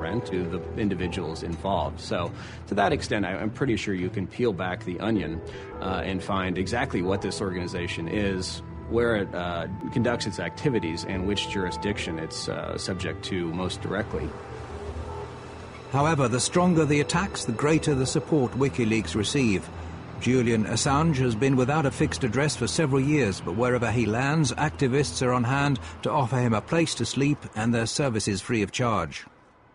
and to the individuals involved. So to that extent, I'm pretty sure you can peel back the onion and find exactly what this organization is, where it conducts its activities, and which jurisdiction it's subject to most directly. However, the stronger the attacks, the greater the support WikiLeaks receive. Julian Assange has been without a fixed address for several years, but wherever he lands, activists are on hand to offer him a place to sleep and their services free of charge.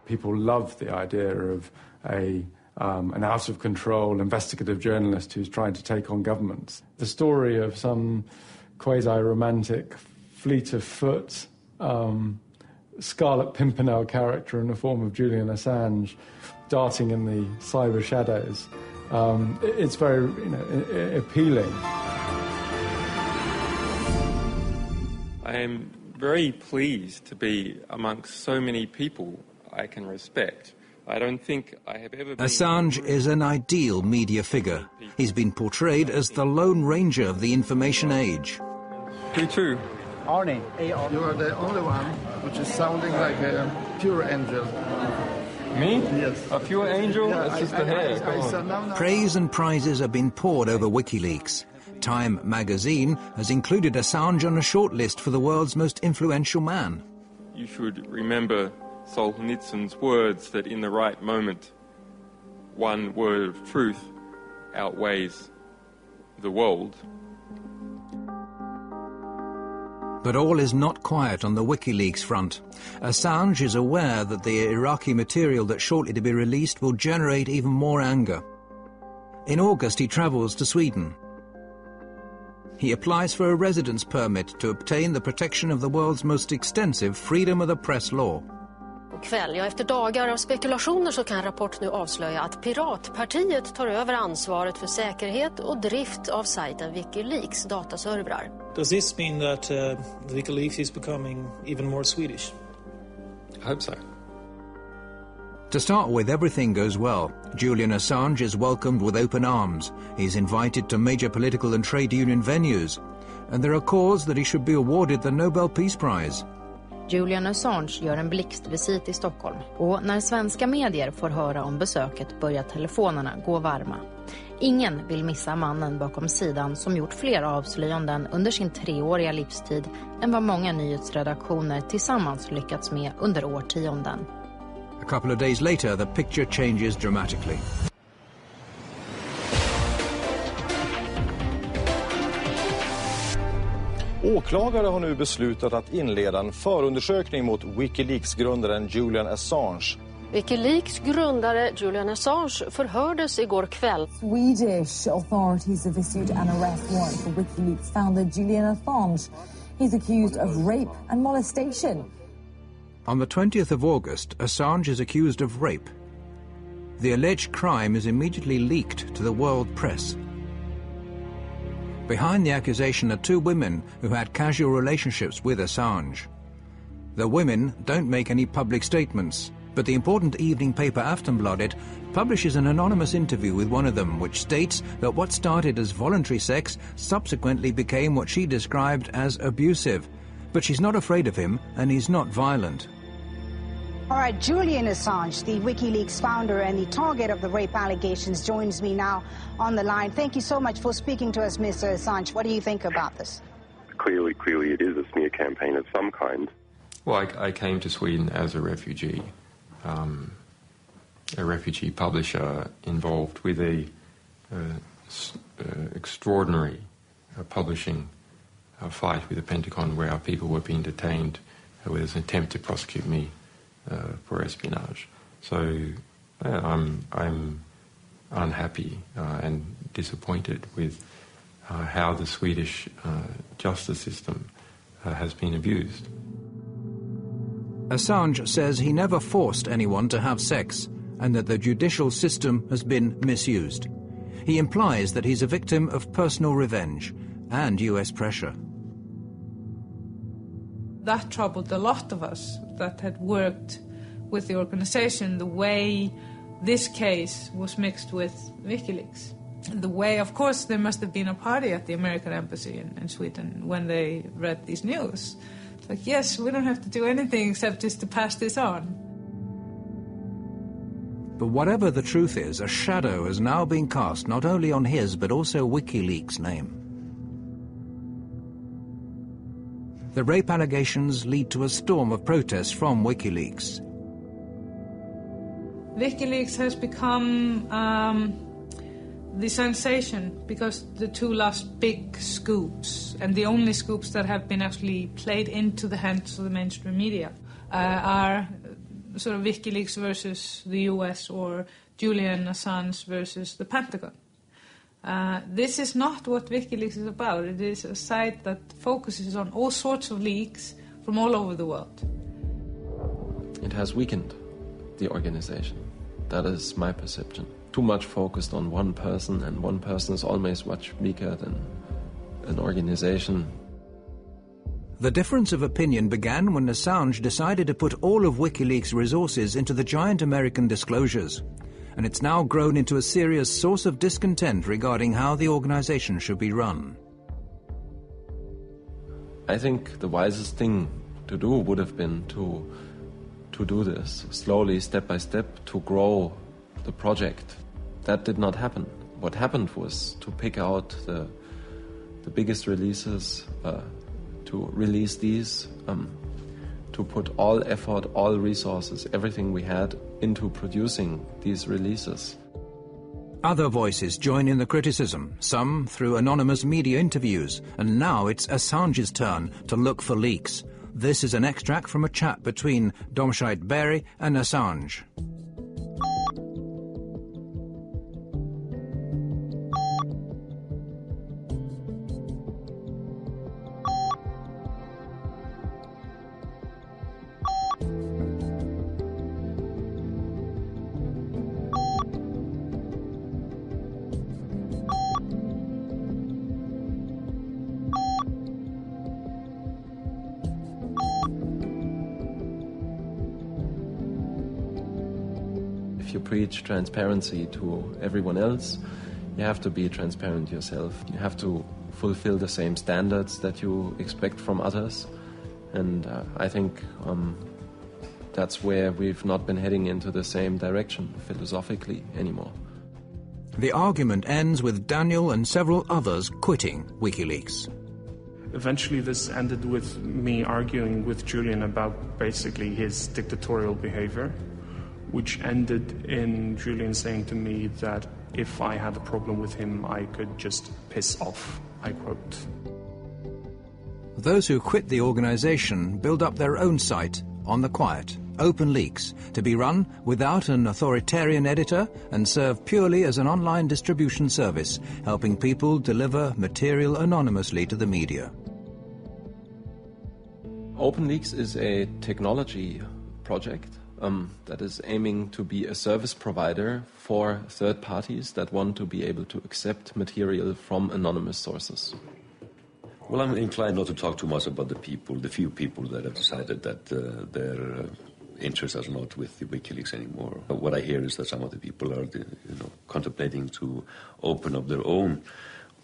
People love the idea of an out-of-control investigative journalist who's trying to take on governments. The story of some quasi-romantic, fleet-of-foot, Scarlet Pimpernel character in the form of Julian Assange darting in the cyber shadows, it's very appealing. I am very pleased to be amongst so many people I can respect. I don't think I have ever been... Assange is an ideal media figure. He's been portrayed as the Lone Ranger of the information age. Who to? Arnie. You are the only one which is sounding like a pure angel. Me? Yes. A pure angel? Yeah, That's just the hair. Praise and prizes have been poured over WikiLeaks. Time magazine has included Assange on a shortlist for the world's most influential man. You should remember Solzhenitsyn's words that in the right moment, one word of truth outweighs the world. But all is not quiet on the WikiLeaks front. Assange is aware that the Iraqi material that's shortly to be released will generate even more anger. In August, he travels to Sweden. He applies for a residence permit to obtain the protection of the world's most extensive freedom of the press law. Efter dagar av spekulationer så kan rapport nu avslöja att Piratpartiet tar över ansvaret för säkerhet och drift av sajten WikiLeaks dataservrar. Does this mean that WikiLeaks is becoming even more Swedish? I hope so. To start with, everything goes well. Julian Assange is welcomed with open arms. He's invited to major political and trade union venues. And there are calls that he should be awarded the Nobel Peace Prize. Julian Assange gör en blixtvisit i Stockholm. Och när svenska medier får höra om besöket börjar telefonerna gå varma. Ingen vill missa mannen bakom sidan som gjort fler avslöjanden under sin 3-åriga livstid än vad många nyhetsredaktioner tillsammans lyckats med under årtionden. A couple of days later, the picture changes dramatically. Åklagare har nu beslutat att inleda en förundersökning mot WikiLeaks-grundaren Julian Assange. WikiLeaks grundare Julian Assange förhördes igår kväll. Swedish authorities have issued an arrest warrant for WikiLeaks founder Julian Assange. He's accused of rape and molestation. On the 20th of August, Assange is accused of rape. The alleged crime is immediately leaked to the world press. Behind the accusation are 2 women who had casual relationships with Assange. The women don't make any public statements, but the important evening paper Aftonbladet publishes an anonymous interview with one of them, which states that what started as voluntary sex subsequently became what she described as abusive. But she's not afraid of him, and he's not violent. All right, Julian Assange, the WikiLeaks founder and the target of the rape allegations, joins me now on the line. Thank you so much for speaking to us, Mr. Assange. What do you think about this? Clearly it is a smear campaign of some kind. Well, I came to Sweden as a refugee publisher involved with a extraordinary publishing fight with the Pentagon where our people were being detained with an attempt to prosecute me for espionage. So I'm unhappy and disappointed with how the Swedish justice system has been abused. Assange says he never forced anyone to have sex and that the judicial system has been misused. He implies that he's a victim of personal revenge and US pressure. That troubled a lot of us that had worked with the organization, the way this case was mixed with WikiLeaks. The way, of course, there must have been a party at the American embassy in Sweden when they read these news. It's like, yes, we don't have to do anything except just to pass this on. But whatever the truth is, a shadow has now been cast not only on his but also WikiLeaks' name. The rape allegations lead to a storm of protests from WikiLeaks. WikiLeaks has become the sensation because the two last big scoops, and the only scoops that have been actually played into the hands of the mainstream media, are sort of WikiLeaks versus the US or Julian Assange versus the Pentagon. This is not what WikiLeaks is about. It is a site that focuses on all sorts of leaks from all over the world. It has weakened the organization. That is my perception. Too much focused on one person, and one person is always much weaker than an organization. The difference of opinion began when Assange decided to put all of WikiLeaks' resources into the giant American disclosures, and it's now grown into a serious source of discontent regarding how the organization should be run. I think the wisest thing to do would have been to do this slowly, step by step, to grow the project. That did not happen. What happened was to pick out the biggest releases, to release these, to put all effort, all resources, everything we had into producing these releases. Other voices join in the criticism, some through anonymous media interviews, and now it's Assange's turn to look for leaks. This is an extract from a chat between Domscheit Berry and Assange. If you preach transparency to everyone else, you have to be transparent yourself. You have to fulfill the same standards that you expect from others. And I think that's where we've not been heading into the same direction philosophically anymore. The argument ends with Daniel and several others quitting WikiLeaks. Eventually this ended with me arguing with Julian about basically his dictatorial behavior, which ended in Julian saying to me that if I had a problem with him, I could just piss off, I quote. Those who quit the organization build up their own site on the quiet, OpenLeaks, to be run without an authoritarian editor and serve purely as an online distribution service, helping people deliver material anonymously to the media. OpenLeaks is a technology project that is aiming to be a service provider for third parties that want to be able to accept material from anonymous sources. Well, I'm inclined not to talk too much about the few people that have decided that their interests are not with the WikiLeaks anymore. What I hear is that some of the people are contemplating to open up their own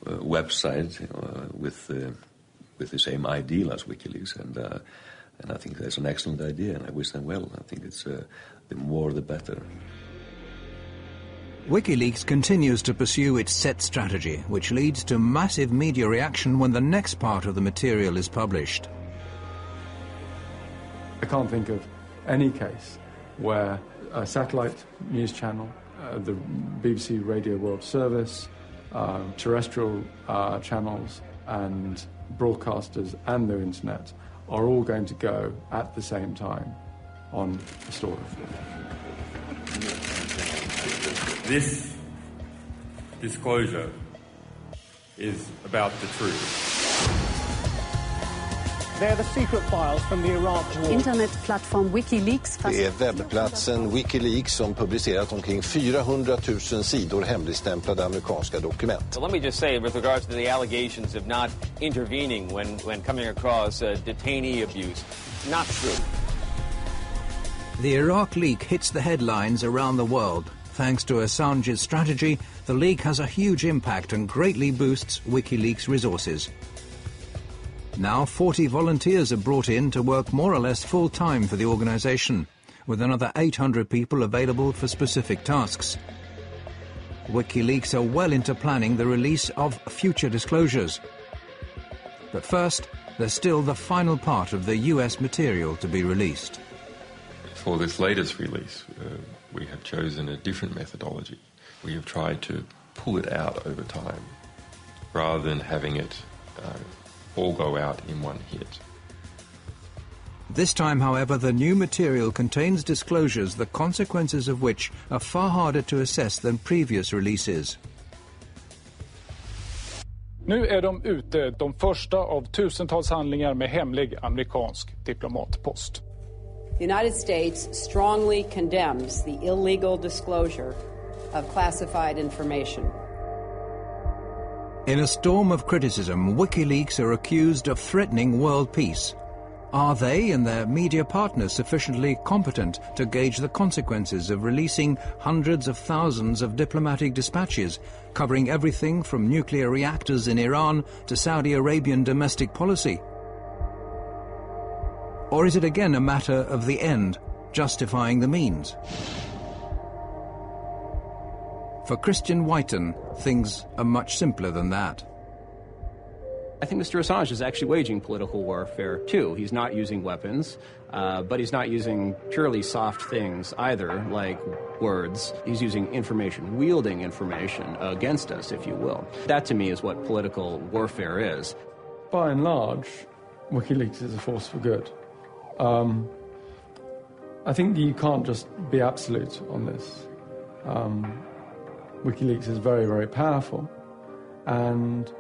website with the same ideal as WikiLeaks, and I think that's an excellent idea, and I wish them well. I think it's the more the better. WikiLeaks continues to pursue its set strategy, which leads to massive media reaction when the next part of the material is published. I can't think of any case where a satellite news channel, the BBC Radio World Service, terrestrial channels and broadcasters and the internet are all going to go at the same time on a story. This disclosure is about the truth. They're the secret files from the Iraq war. Internetplattform Wikileaks. Det är webbplatsen Wikileaks som publicerat omkring 400 000 sidor hemligstämplade amerikanska dokument. So let me just say, with regards to the allegations of not intervening when coming across detainee abuse, not true. The Iraq leak hits the headlines around the world. Thanks to Assange's strategy, the leak has a huge impact and greatly boosts WikiLeaks' resources. Now 40 volunteers are brought in to work more or less full-time for the organization. with another 800 people available for specific tasks. WikiLeaks are well into planning the release of future disclosures. But first, there's still the final part of the US material to be released. For this latest release, we have chosen a different methodology. We have tried to pull it out over time, rather than having it all go out in one hit. This time, however, the new material contains disclosures the consequences of which are far harder to assess than previous releases. Nu är de ute, de första av tusentals handlingar med hemlig amerikansk diplomatpost. The United States strongly condemns the illegal disclosure of classified information. In a storm of criticism, WikiLeaks are accused of threatening world peace. Are they and their media partners sufficiently competent to gauge the consequences of releasing hundreds of thousands of diplomatic dispatches, covering everything from nuclear reactors in Iran to Saudi Arabian domestic policy? Or is it again a matter of the end justifying the means? For Christian Whiten, things are much simpler than that. I think Mr. Assange is actually waging political warfare, too. He's not using weapons, but he's not using purely soft things either, like words. He's using information, wielding information against us, if you will. That, to me, is what political warfare is. By and large, WikiLeaks is a force for good. I think you can't just be absolute on this. WikiLeaks is very, very powerful, and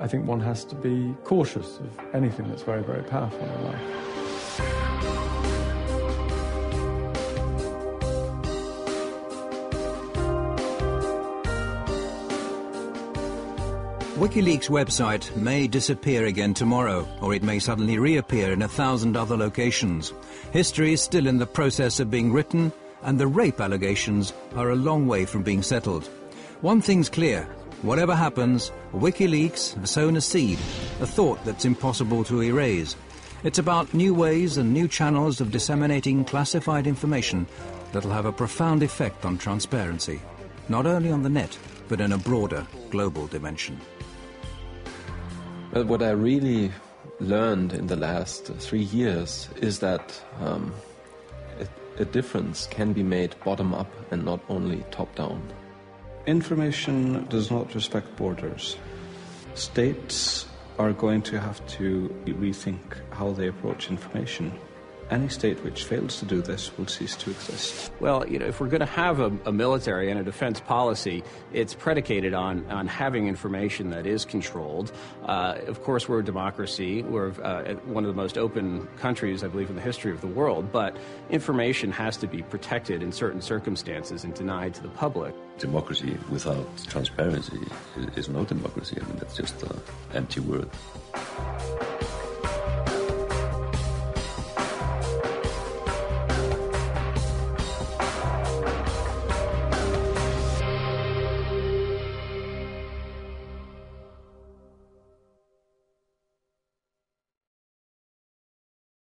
I think one has to be cautious of anything that's very, very powerful in life. WikiLeaks' website may disappear again tomorrow, or it may suddenly reappear in 1,000 other locations. History is still in the process of being written, and the rape allegations are a long way from being settled. One thing's clear: whatever happens, WikiLeaks have sown a seed, a thought that's impossible to erase. It's about new ways and new channels of disseminating classified information that'll have a profound effect on transparency, not only on the net, but in a broader global dimension. Well, what I really learned in the last 3 years is that a difference can be made bottom-up and not only top-down. Information does not respect borders. States are going to have to rethink how they approach information. Any state which fails to do this will cease to exist. Well, if we're going to have a military and a defense policy, it's predicated on having information that is controlled. Of course, we're a democracy. We're one of the most open countries, I believe, in the history of the world. But information has to be protected in certain circumstances and denied to the public. Democracy without transparency is no democracy. I mean, that's just an empty word.